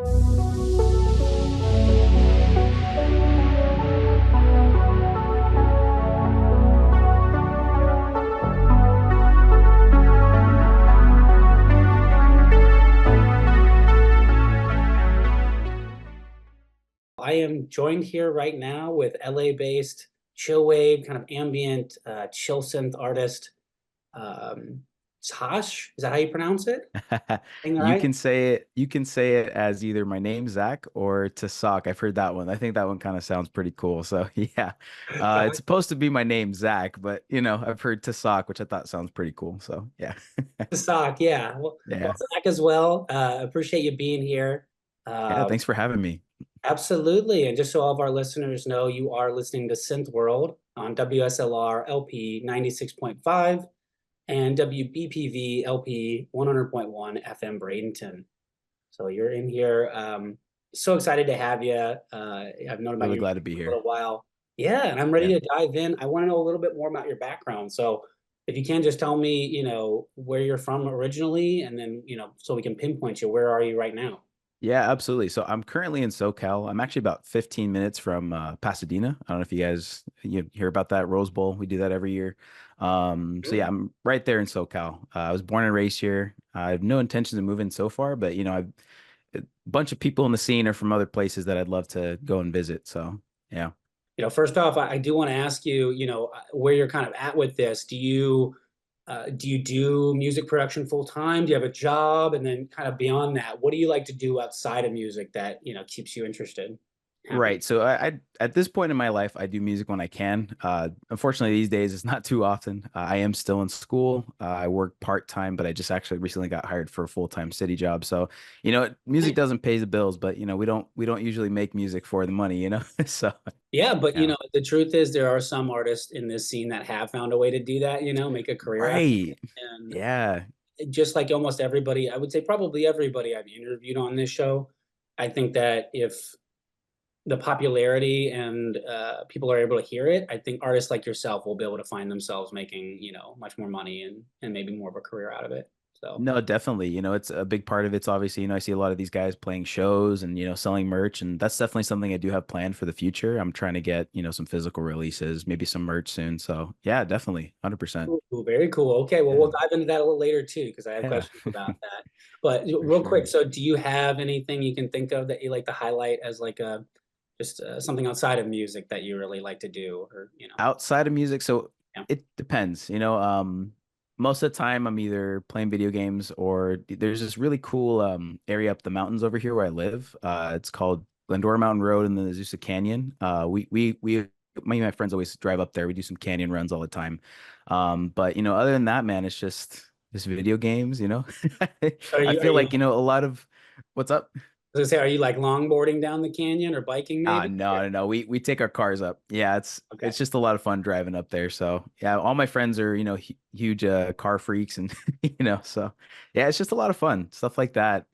I am joined here right now with LA-based chillwave, kind of ambient chillsynth artist, um, Tsach. Is that how you pronounce it? Saying that right? You can say it as either my name Zach or Tsach. I've heard that one. I think that one kind of sounds pretty cool. So yeah. It's supposed to be my name Zach, but I've heard Tsach, which I thought sounds pretty cool. So yeah. Tsach, yeah. Well, Yeah. Zach as well. Appreciate you being here. Yeah, Um, thanks for having me. Absolutely. And just so all of our listeners know, you are listening to SynthWorld on WSLR LP 96.5 and WBPV LP 100.1 FM Bradenton. So you're in here. So excited to have you. I've known about Really your glad to music be for a here. little while. Yeah, and I'm ready Yeah. to dive in. I want to know a little bit more about your background. So if you can just tell me, where you're from originally, and then, so we can pinpoint you. Where are you right now? Yeah, absolutely. So I'm currently in SoCal. I'm actually about 15 minutes from Pasadena. I don't know if you hear about that Rose Bowl. We do that every year. So yeah, Mm. I'm right there in SoCal. I was born and raised here. I have no intentions of moving so far, but I've a bunch of people in the scene are from other places that I'd love to go and visit. So yeah. First off, I do want to ask you, where you're kind of at with this. Do you do music production full time? Do you have a job? And then kind of beyond that, what do you like to do outside of music that, keeps you interested? Happy. Right. So I at this point in my life, I do music when I can. Unfortunately, these days it's not too often. I am still in school. I work part time, but I just actually recently got hired for a full time city job. So, music doesn't pay the bills, but we don't usually make music for the money. So Yeah, but yeah. the truth is there are some artists in this scene that have found a way to do that, make a career out of Right. it. And Yeah. just like almost everybody, I would say probably everybody I've interviewed on this show, I think that if the popularity and people are able to hear it, I think artists like yourself will be able to find themselves making, much more money and maybe more of a career out of it. So No, definitely. It's a big part of it's obviously, I see a lot of these guys playing shows and, selling merch. And that's definitely something I do have planned for the future. I'm trying to get, some physical releases, maybe some merch soon. So yeah, definitely. 100%. ooh, very cool. Okay, well, Yeah. we'll dive into that a little later too, because I have Yeah. questions about that. But For real quick, sure. so do you have anything you can think of that you like to highlight as like a just something outside of music that you really like to do, or Outside of music, so yeah. it depends. Most of the time I'm either playing video games or there's this really cool area up the mountains over here where I live. It's called Glendora Mountain Road in the Azusa Canyon. Me and my friends always drive up there. We do some canyon runs all the time. But other than that, man, it's just video games. Are I you are feel you like, a lot of what's up? I was gonna say, are you like longboarding down the canyon or biking maybe? No, no, no. We take our cars up. Yeah, Okay. it's just a lot of fun driving up there. So yeah, all my friends are, huge car freaks and so yeah, it's just a lot of fun, stuff like that.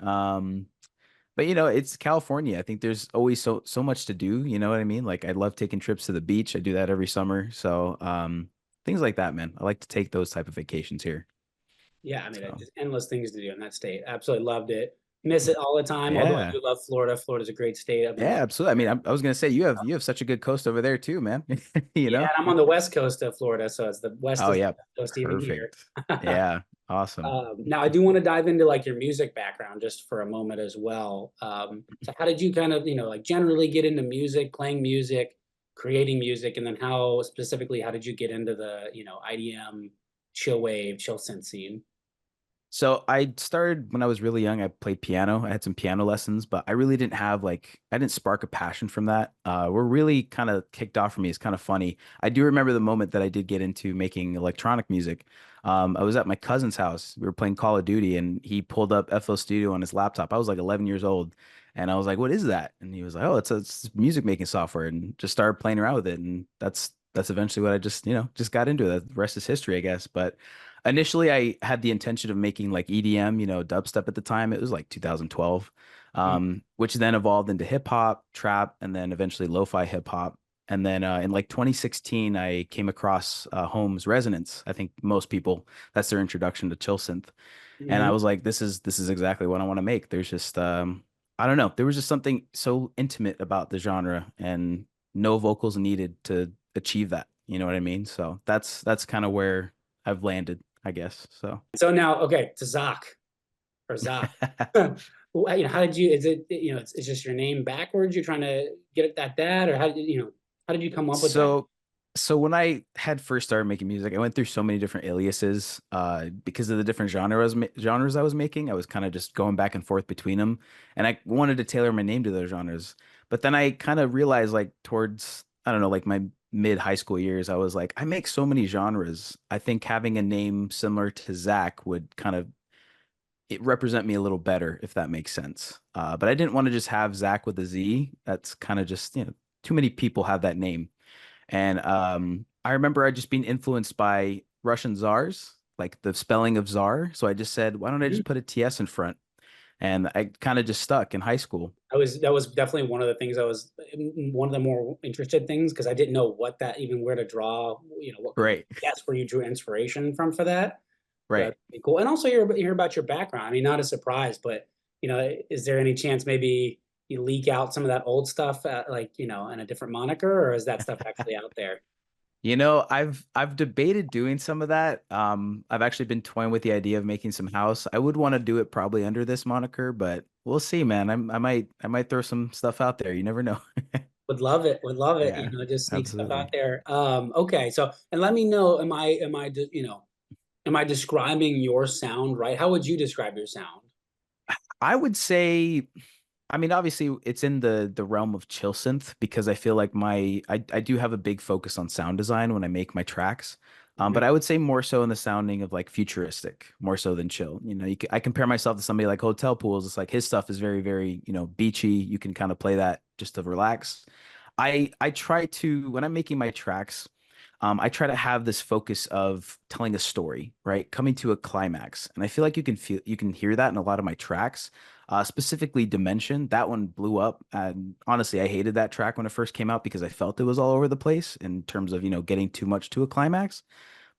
But it's California. I think there's always so much to do, you know what I mean? Like I love taking trips to the beach. I do that every summer. So things like that, man. I like to take those type of vacations here. Yeah, I mean, So just endless things to do in that state. Absolutely loved it. Miss it all the time. Although I yeah. do love Florida. Florida's a great state. I've been Yeah, lucky. absolutely. I mean, I was gonna say you have such a good coast over there too, man. You Yeah, know? and I'm on the west coast of Florida, so it's the west Oh is the yeah, best coast even here. perfect. Yeah, awesome. Now, I do want to dive into like your music background just for a moment as well. So how did you kind of, like generally get into music, playing music, creating music, and then how specifically, how did you get into the, IDM, chill wave, chill synth scene? So I started when I was really young. I played piano. I had some piano lessons, but I really didn't have I didn't spark a passion from that. We're really kind of kicked off for me. It's kind of funny. I do remember the moment that I did get into making electronic music. I was at my cousin's house. We were playing Call of Duty, and he pulled up FL Studio on his laptop. I was like 11 years old, and I was like, "What is that?" And he was like, "Oh, it's music making software," and just started playing around with it. And that's eventually what I just got into. The rest is history, I guess. But initially, I had the intention of making like EDM, dubstep at the time. It was like 2012, which then evolved into hip hop, trap, and then eventually lo-fi hip hop. And then in like 2016, I came across Holmes Resonance. I think most people, that's their introduction to chill synth. And I Mhm. was like, this is exactly what I want to make. There's just I don't know. There was just something so intimate about the genre and no vocals needed to achieve that. You know what I mean? So that's kind of where I've landed, I guess. So So now, okay, to Zach or Zach. How did you? Is it it's just your name backwards? You're trying to get it that, or how did how did you come up with that? so so when I had first started making music, I went through so many different aliases because of the different genres I was making. I was kind of just going back and forth between them, and I wanted to tailor my name to those genres. But then I kind of realized, like towards I don't know, like my mid high school years, I was like, I make so many genres. I think having a name similar to Zach would kind of it represent me a little better, if that makes sense. But I didn't want to just have Zach with a Z. That's kind of just, too many people have that name. And I remember I just being influenced by Russian czars, like the spelling of czar. So I just said, why don't I Mhm. just put a TS in front? And I kind of just stuck in high school. That was definitely one of the things I was one of the more interested things because I didn't know what that even where to draw, what could Right. guess where you drew inspiration from for that. So Right. that's pretty cool. And also hear about your background. I mean, not a surprise, but is there any chance maybe you leak out some of that old stuff, like in a different moniker, or is that stuff actually out there? I've debated doing some of that. I've actually been toying with the idea of making some house. I would want to do it probably under this moniker, but we'll see, man. I might throw some stuff out there. You never know. Would love it. Would love it. Yeah, Just sneak stuff out absolutely. there. Okay. So, and let me know, am I describing your sound right? How would you describe your sound? I would say, I mean, obviously it's in the realm of chill synth because I feel like I do have a big focus on sound design when I make my tracks. Mhm. But I would say more so in the sounding of like futuristic, more so than chill. I compare myself to somebody like Hotel Pools. It's like his stuff is very, very, beachy. You can kind of play that just to relax. I try to when I'm making my tracks, I try to have this focus of telling a story, right? Coming to a climax. And I feel like you can hear that in a lot of my tracks. Specifically Dimension, that one blew up. And honestly, I hated that track when it first came out because I felt it was all over the place in terms of, getting too much to a climax.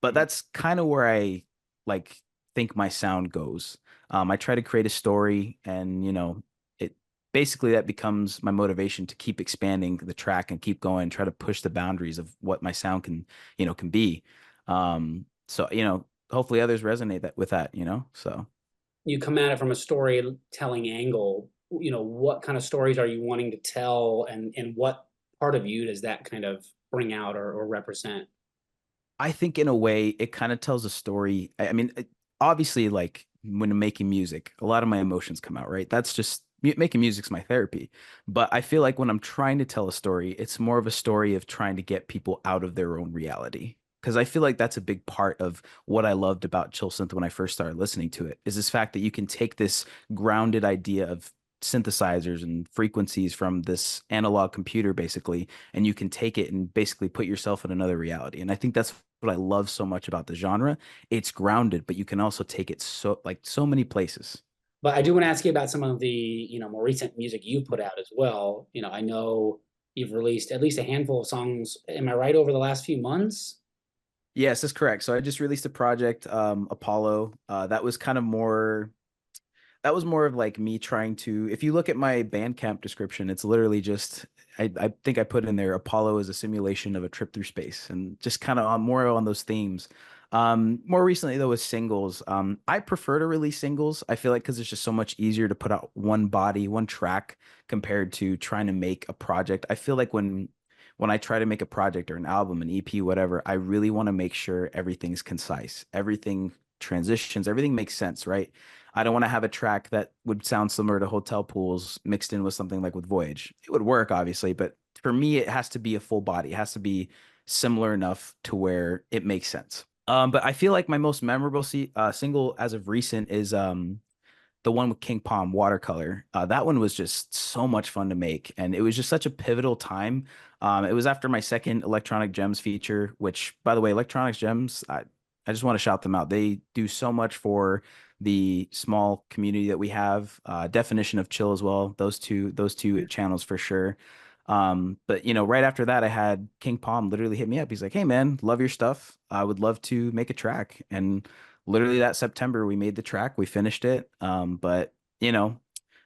But that's kind of where I like think my sound goes. I try to create a story and, it basically that becomes my motivation to keep expanding the track and keep going, try to push the boundaries of what my sound can be. So, hopefully others resonate with that. So You come at it from a storytelling angle. What kind of stories are you wanting to tell, and what part of you does that kind of bring out or represent? I think in a way it kind of tells a story. I mean, obviously, like when I'm making music, a lot of my emotions come out, right? That's just making music's my therapy. But I feel like when I'm trying to tell a story, it's more of a story of trying to get people out of their own reality. Because I feel like that's a big part of what I loved about Chillsynth when I first started listening to it, is this fact that you can take this grounded idea of synthesizers and frequencies from this analog computer basically, and you can take it and basically put yourself in another reality. And I think that's what I love so much about the genre. It's grounded, but you can also take it so many places. But I do want to ask you about some of the more recent music you've put out as well. I know you've released at least a handful of songs. Am I right, over the last few months? Yes, that's correct. So I just released a project, Apollo. That was more of like me trying to, if you look at my Bandcamp description, it's literally just, I think I put in there, Apollo is a simulation of a trip through space and just kind of on more on those themes. More recently though with singles, I prefer to release singles. I feel like because it's just so much easier to put out one body, one track compared to trying to make a project. I feel like when I try to make a project or an album, an EP, whatever, I really want to make sure everything's concise, everything transitions, everything makes sense, right? I don't want to have a track that would sound similar to Hotel Pools mixed in with something like with Voyage. It would work, obviously, but for me, it has to be a full body. It has to be similar enough to where it makes sense. But I feel like my most memorable single as of recent is the one with King Palm, Watercolor. That one was just so much fun to make, and it was just such a pivotal time. It was after my second Electronic Gems feature, which, by the way, Electronic Gems, I just want to shout them out. They do so much for the small community that we have. Definition of Chill as well. Those two channels for sure. But right after that, I had King Palm literally hit me up. He's like, "Hey man, love your stuff. I would love to make a track." And literally that September we made the track, we finished it. But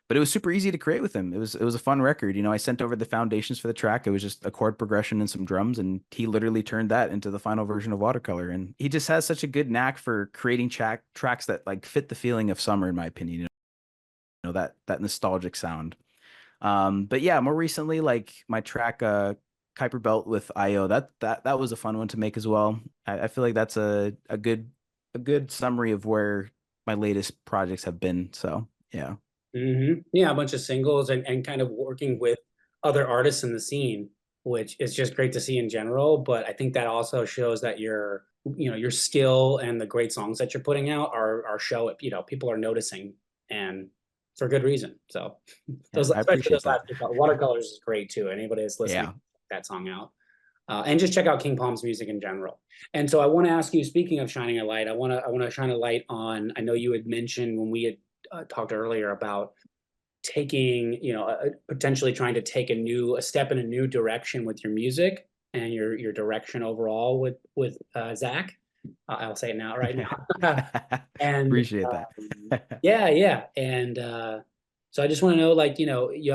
but it was super easy to create with him. It was a fun record. I sent over the foundations for the track. It was just a chord progression and some drums, and he literally turned that into the final version of Watercolor. And he just has such a good knack for creating tracks that like fit the feeling of summer, in my opinion. That nostalgic sound. But yeah, more recently, like my track Kuiper Belt with IO, that was a fun one to make as well. I feel like that's a good summary of where my latest projects have been. So yeah. Yeah, a bunch of singles and kind of working with other artists in the scene, which is just great to see in general. But I think that also shows that your skill and the great songs that you're putting out are show it, people are noticing and for good reason. So Yeah, those, I especially appreciate those that. last two, Watercolors is great too. Anybody that's listening, Yeah. check that song out. And just check out King Palm's music in general. And so I want to ask you, speaking of shining a light, I want to shine a light on. I know you had mentioned when we had talked earlier about taking, potentially trying to take a step in a new direction with your music and your direction overall with Zach. I'll say it now, right now. And Appreciate that. yeah, yeah. And so I just want to know, like, you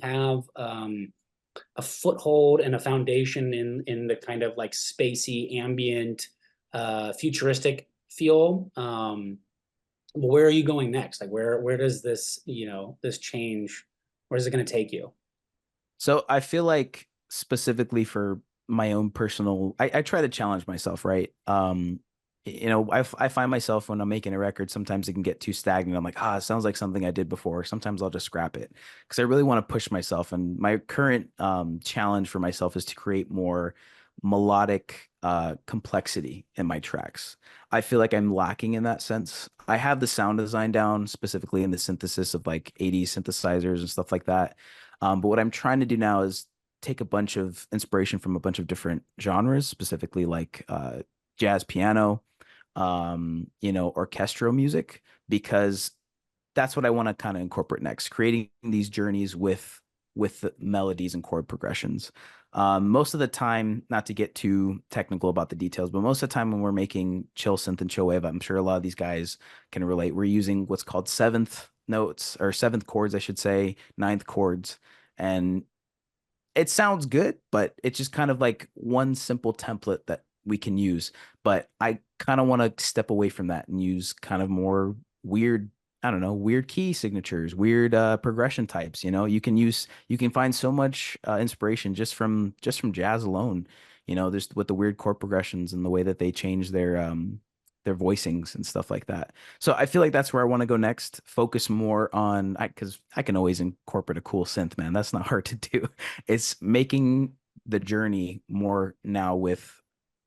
have a foothold and a foundation in the kind of like spacey, ambient, futuristic feel. Where are you going next? Like where does this change, where is it going to take you? So I feel like specifically for my own personal, I try to challenge myself, right? I find myself when I'm making a record, sometimes it can get too stagnant. I'm like, it sounds like something I did before. Sometimes I'll just scrap it because I really want to push myself. And my current challenge for myself is to create more melodic complexity in my tracks. I feel like I'm lacking in that sense. I have the sound design down, specifically in the synthesis of like 80s synthesizers and stuff like that. But what I'm trying to do now is take a bunch of inspiration from a bunch of different genres, specifically like jazz piano, orchestral music, because that's what I want to kind of incorporate next, creating these journeys with the melodies and chord progressions. Most of the time, not to get too technical about the details, but most of the time when we're making Chillsynth and Chillwave, I'm sure a lot of these guys can relate. We're using what's called seventh notes or seventh chords, I should say, ninth chords. And it sounds good, but it's just kind of like one simple template that we can use. But I kind of want to step away from that and use kind of more weird, I don't know, weird key signatures, weird progression types. You can find so much inspiration just from jazz alone. There's with the weird chord progressions and the way that they change their voicings and stuff like that. So I feel like that's where I want to go next. Focus more on because I can always incorporate a cool synth, man. That's not hard to do. It's making the journey more now with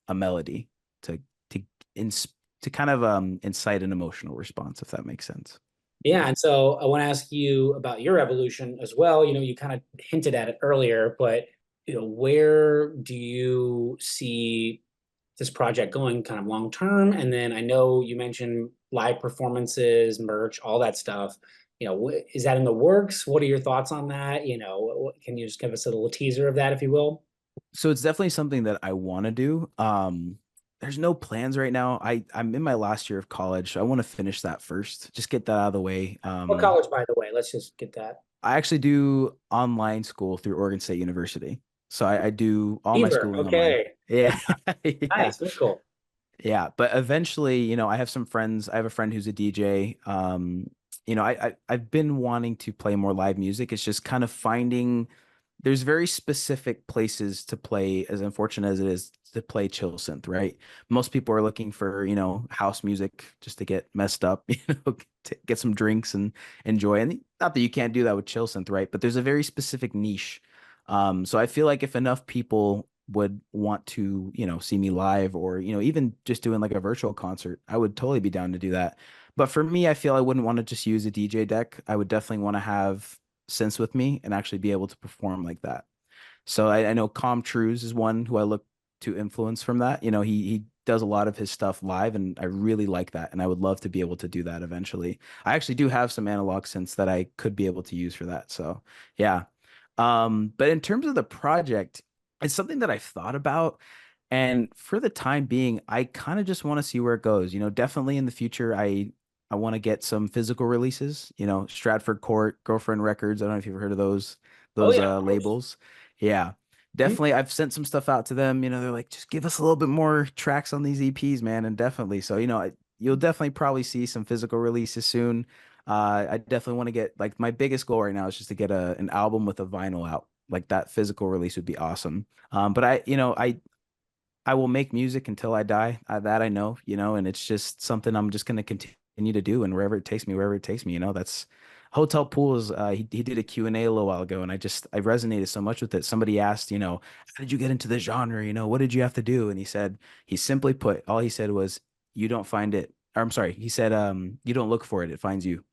a melody to to ins to kind of incite an emotional response, if that makes sense. Yeah, and so I want to ask you about your evolution as well. You kind of hinted at it earlier, but where do you see this project going kind of long term? And then I know you mentioned live performances, merch, all that stuff. Is that in the works? What are your thoughts on that? Can you just give us a little teaser of that, if you will? So it's definitely something that I want to do. There's no plans right now. I'm in my last year of college. So I want to finish that first. Just get that out of the way. What college, by the way? Let's just get that. I actually do online school through Oregon State University. So I do all my Beaver. schooling online. Okay. Yeah. Yeah. Nice. Very cool. Yeah. But eventually, I have some friends. I have a friend who's a DJ. I've been wanting to play more live music. It's just kind of finding there's very specific places to play, as unfortunate as it is to play chill synth, right? Most people are looking for, house music just to get messed up, to get some drinks and enjoy. And not that you can't do that with chill synth, right? But there's a very specific niche. So I feel like if enough people would want to, see me live or, even just doing like a virtual concert, I would totally be down to do that. But for me, I feel I wouldn't want to just use a DJ deck. I would definitely want to have synths with me and actually be able to perform like that. So I know Com Trues is one who I look to influence from that. He does a lot of his stuff live, and I really like that. And I would love to be able to do that eventually. I actually do have some analog synths that I could be able to use for that. So yeah. But in terms of the project, it's something that I've thought about. And for the time being, I kind of just want to see where it goes. Definitely in the future, I I want to get some physical releases, Stratford Court, Girlfriend Records. I don't know if you've heard of those Oh those yeah, of course. labels. Yeah. Mhm. Definitely I've sent some stuff out to them, they're like just give us a little bit more tracks on these EPs, man, and definitely. So, you'll definitely probably see some physical releases soon. I definitely want to get like my biggest goal right now is just to get an album with a vinyl out. Like that physical release would be awesome. But I will make music until I die. That I know, and it's just something I'm just going to continue to do. And wherever it takes me, that's Hotel Pools. He did a Q&A a little while ago, and I resonated so much with it. Somebody asked, how did you get into the genre? What did you have to do? And he simply put, all he said was, you don't find it. Or I'm sorry, he said, you don't look for it, it finds you.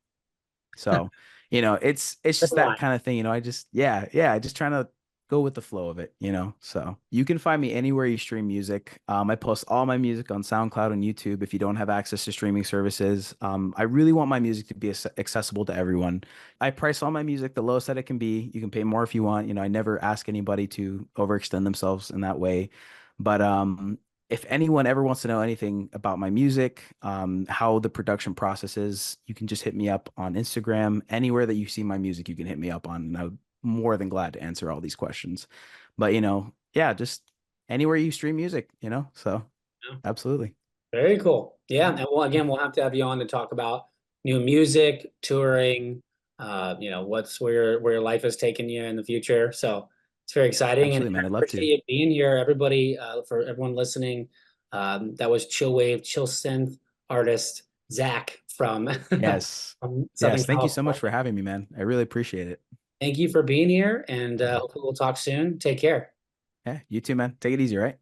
So, it's Good just that line. kind of thing, I just yeah, just trying to go with the flow of it. So you can find me anywhere you stream music. I post all my music on SoundCloud and YouTube if you don't have access to streaming services. I really want my music to be accessible to everyone. I price all my music the lowest that it can be. You can pay more if you want. I never ask anybody to overextend themselves in that way. But if anyone ever wants to know anything about my music, how the production process is, you can just hit me up on Instagram. Anywhere that you see my music, you can hit me up on, and I'm more than glad to answer all these questions. But yeah, just anywhere you stream music, so Yeah. absolutely. Very cool. Yeah, Yeah. and again, we'll have to have you on to talk about new music, touring, what's where your life has taken you in the future. So it's very exciting, and Absolutely, I man. I'd love to. appreciate you being here, everybody. For everyone listening, that was Chillwave, Chillsynth artist Tsach from Yes. from Southern Yes. Thank you so much California. for having me, man. I really appreciate it. Thank you for being here, and Yeah. hopefully we'll talk soon. Take care. Yeah. You too, man. Take it easy, right?